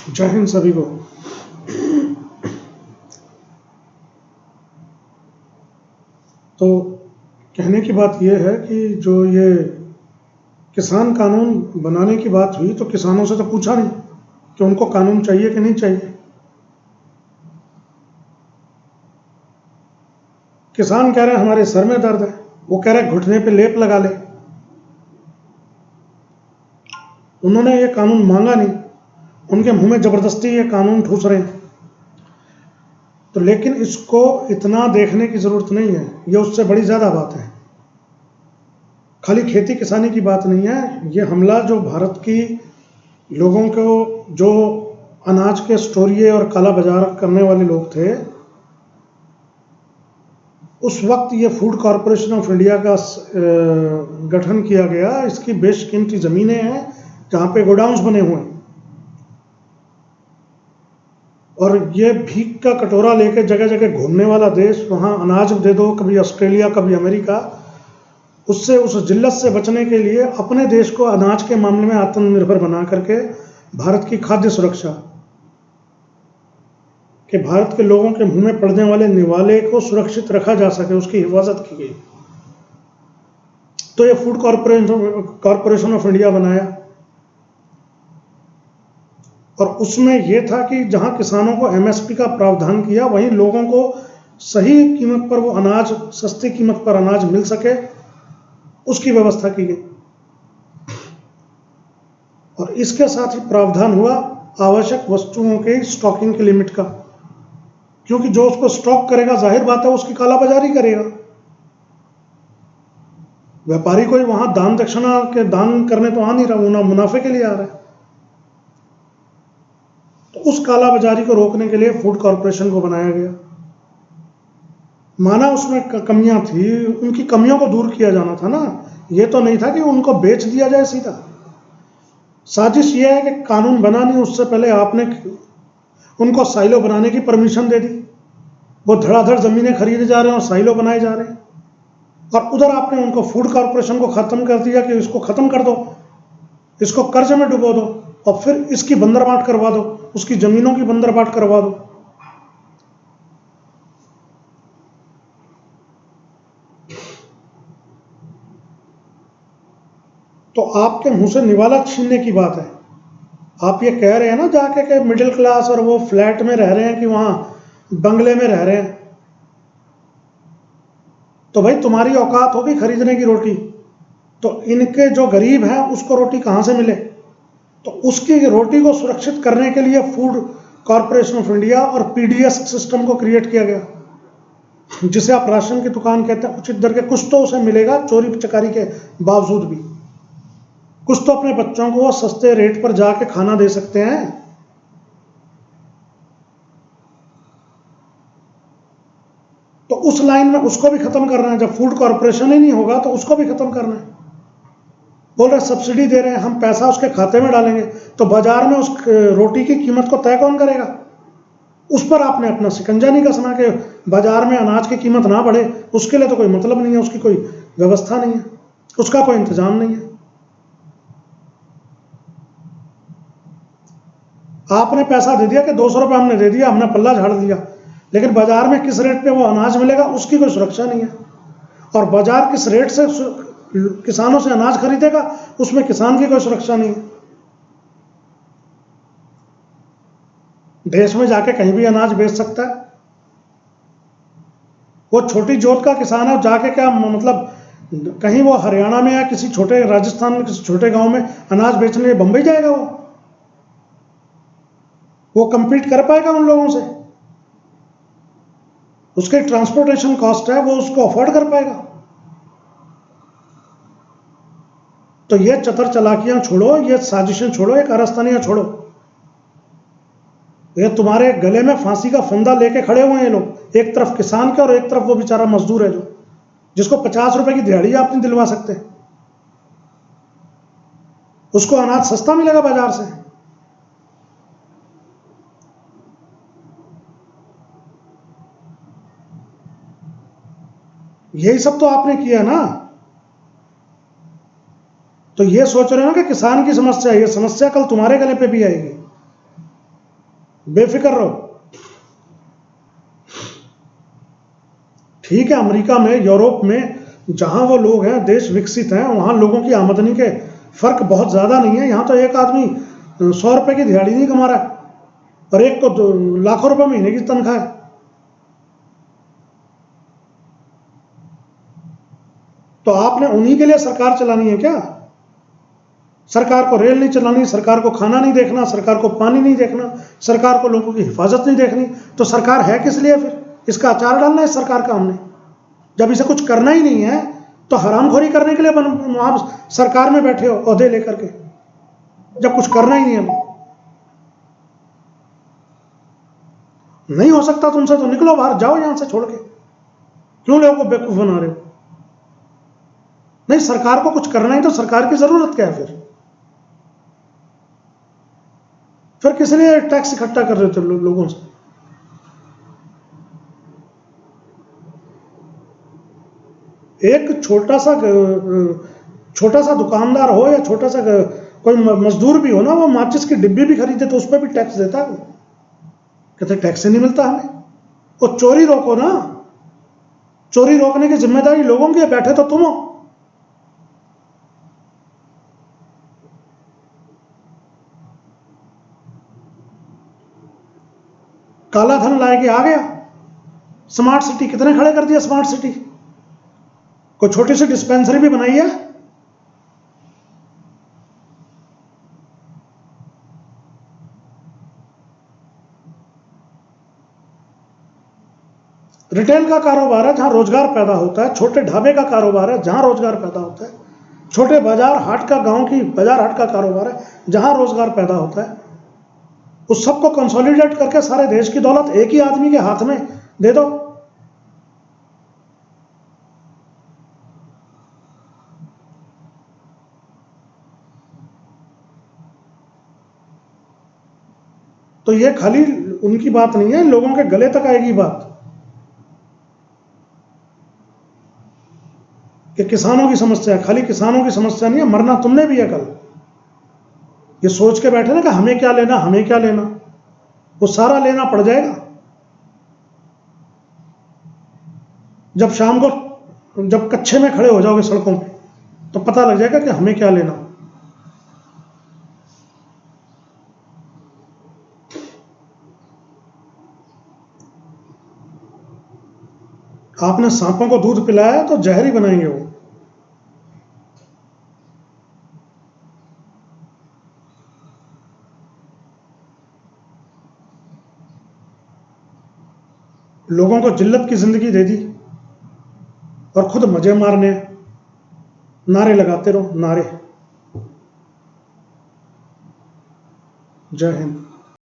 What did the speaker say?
जय हिंद सभी को। तो कहने की बात यह है कि जो ये किसान कानून बनाने की बात हुई तो किसानों से तो पूछा नहीं कि उनको कानून चाहिए कि नहीं चाहिए। किसान कह रहे हैं हमारे सर में दर्द है, वो कह रहे हैं घुटने पे लेप लगा ले। उन्होंने ये कानून मांगा नहीं, उनके मुंह में जबरदस्ती ये कानून ठूस रहे हैं। तो लेकिन इसको इतना देखने की जरूरत नहीं है, ये उससे बड़ी ज्यादा बात है। खाली खेती किसानी की बात नहीं है, ये हमला जो भारत की लोगों को, जो अनाज के स्टोरिये और काला बाजार करने वाले लोग थे, उस वक्त ये फूड कॉरपोरेशन ऑफ इंडिया का गठन किया गया। इसकी बेशकीमती ज़मीनें हैं जहाँ पे गोडाउन्स बने हुए हैं, और ये भीख का कटोरा लेके जगह जगह घूमने वाला देश, वहाँ अनाज दे दो, कभी ऑस्ट्रेलिया कभी अमेरिका। उससे उस जिल्लत से बचने के लिए अपने देश को अनाज के मामले में आत्मनिर्भर बना करके भारत की खाद्य सुरक्षा, कि भारत के लोगों के मुंह में पड़ने वाले निवाले को सुरक्षित रखा जा सके, उसकी हिफाजत की गई। तो ये फूड कॉरपोरेशन ऑफ इंडिया बनाया, और उसमें यह था कि जहां किसानों को एमएसपी का प्रावधान किया, वहीं लोगों को सही कीमत पर वो अनाज, सस्ती कीमत पर अनाज मिल सके, उसकी व्यवस्था की गई। और इसके साथ ही प्रावधान हुआ आवश्यक वस्तुओं के स्टॉकिंग की लिमिट का, क्योंकि जो उसको स्टॉक करेगा, जाहिर बात है उसकी कालाबाजारी करेगा। व्यापारी कोई वहां दान दक्षिणा के दान करने तो आ नहीं रहा, वो मुनाफे के लिए आ रहा है। तो उस कालाबाजारी को रोकने के लिए फूड कॉरपोरेशन को बनाया गया। माना उसमें कमियां थी, उनकी कमियों को दूर किया जाना था ना। ये तो नहीं था कि उनको बेच दिया जाए सीधा। साजिश ये है कि कानून बना नहीं, उससे पहले आपने उनको साइलो बनाने की परमिशन दे दी। वो धड़ाधड़ जमीनें खरीदे जा रहे हैं और साइलो बनाए जा रहे हैं, और उधर आपने उनको फूड कॉरपोरेशन को खत्म कर दिया कि इसको खत्म कर दो, इसको कर्ज में डुबो दो, और फिर इसकी बंदरबाट करवा दो, उसकी जमीनों की बंदरबाट करवा दो। तो आपके मुंह से निवाला छीनने की बात है। आप ये कह रहे हैं ना जाके कि मिडिल क्लास और वो फ्लैट में रह रहे हैं कि वहां बंगले में रह रहे हैं, तो भाई तुम्हारी औकात होगी खरीदने की रोटी, तो इनके जो गरीब हैं उसको रोटी कहां से मिले? तो उसकी रोटी को सुरक्षित करने के लिए फूड कॉरपोरेशन ऑफ इंडिया और पीडीएस सिस्टम को क्रिएट किया गया, जिसे आप राशन की दुकान कहते हैं। उचित दर के कुछ तो उसे मिलेगा चोरी चकारी के बावजूद भी, कुछ तो अपने बच्चों को सस्ते रेट पर जाके खाना दे सकते हैं। तो उस लाइन में उसको भी खत्म करना है। जब फूड कॉरपोरेशन ही नहीं होगा तो उसको भी खत्म करना है। बोल रहे सब्सिडी दे रहे हैं, हम पैसा उसके खाते में डालेंगे, तो बाजार में उस रोटी की कीमत को तय कौन करेगा? उस पर आपने अपना शिकंजा नहीं कसना कि बाजार में अनाज की कीमत ना बढ़े। उसके लिए तो कोई मतलब नहीं है, उसकी कोई व्यवस्था नहीं है, उसका कोई इंतजाम नहीं है। आपने पैसा दे दिया कि 200 रुपये हमने दे दिया, हमने पल्ला झाड़ दिया, लेकिन बाजार में किस रेट पे वो अनाज मिलेगा उसकी कोई सुरक्षा नहीं है। और बाजार किस रेट से किसानों से अनाज खरीदेगा उसमें किसान की कोई सुरक्षा नहीं है। देश में जाके कहीं भी अनाज बेच सकता है। वो छोटी जोत का किसान है, जाके क्या मतलब, कहीं वो हरियाणा में या किसी छोटे राजस्थान में किसी छोटे गांव में अनाज बेचने लिए बंबई जाएगा? वो कंपीट कर पाएगा उन लोगों से? उसके ट्रांसपोर्टेशन कॉस्ट है, वो उसको अफोर्ड कर पाएगा? तो ये चतर चलाकियां छोड़ो, ये साजिशें छोड़ो, ये कारस्तानियां छोड़ो। ये तुम्हारे गले में फांसी का फंदा लेके खड़े हुए हैं ये लोग, एक तरफ किसान के और एक तरफ वो बेचारा मजदूर है जो, जिसको 50 रुपए की दिहाड़ी आप नहीं दिलवा सकते। उसको अनाज सस्ता मिलेगा बाजार से। यही सब तो आपने किया ना। तो ये सोच रहे हो कि किसान की समस्या है, ये समस्या कल तुम्हारे गले पे भी आएगी। बेफिक्र रहो। ठीक है, अमेरिका में, यूरोप में, जहां वो लोग हैं, देश विकसित हैं, वहां लोगों की आमदनी के फर्क बहुत ज्यादा नहीं है। यहां तो एक आदमी 100 रुपए की दिहाड़ी नहीं कमा रहा है और एक को लाखों रुपए महीने की तनख्वाह है। तो आपने उन्हीं के लिए सरकार चलानी है क्या? सरकार को रेल नहीं चलानी, सरकार को खाना नहीं देखना, सरकार को पानी नहीं देखना, सरकार को लोगों की हिफाजत नहीं देखनी, तो सरकार है किस लिए फिर? इसका अचार डालना है इस सरकार का हमने। जब इसे कुछ करना ही नहीं है तो हरामखोरी करने के लिए वहां सरकार में बैठे हो ओहदे लेकर के, जब कुछ करना ही नहीं है। नहीं हो सकता तुमसे तो निकलो बाहर, जाओ यहां से छोड़ के। क्यों लोगों को बेवकूफ बना रहे हो? नहीं, सरकार को कुछ करना ही तो सरकार की जरूरत क्या है फिर किस लिए टैक्स इकट्ठा कर रहे थे लोगों से? एक छोटा सा दुकानदार हो या छोटा सा कोई मजदूर भी हो ना, वो माचिस की डिब्बी भी खरीदे तो उस पर भी टैक्स देता है। कहते टैक्स नहीं मिलता हमें। वो चोरी रोको ना, चोरी रोकने की जिम्मेदारी लोगों की है, बैठे तो तुम हो। काला धन लाए के आ गया। स्मार्ट सिटी कितने खड़े कर दिया? स्मार्ट सिटी कोई छोटी सी डिस्पेंसरी भी बनाई है? रिटेल का कारोबार है जहां रोजगार पैदा होता है, छोटे ढाबे का कारोबार है जहां रोजगार पैदा होता है, छोटे बाजार हाट का, गांव की बाजार हाट का कारोबार है जहां रोजगार पैदा होता है। उस सबको कंसोलिडेट करके सारे देश की दौलत एक ही आदमी के हाथ में दे दो। तो ये खाली उनकी बात नहीं है, लोगों के गले तक आएगी बात कि किसानों की समस्या है। खाली किसानों की समस्या नहीं है, मरना तुमने भी है कल। ये सोच के बैठे ना कि हमें क्या लेना, हमें क्या लेना, वो सारा लेना पड़ जाएगा। जब शाम को, जब कच्चे में खड़े हो जाओगे सड़कों पे, तो पता लग जाएगा कि हमें क्या लेना। आपने सांपों को दूध पिलाया तो जहर ही बनाएंगे वो। लोगों को जिल्लत की जिंदगी दे दी और खुद मजे मारने, नारे लगाते रहो, नारे। जय हिंद।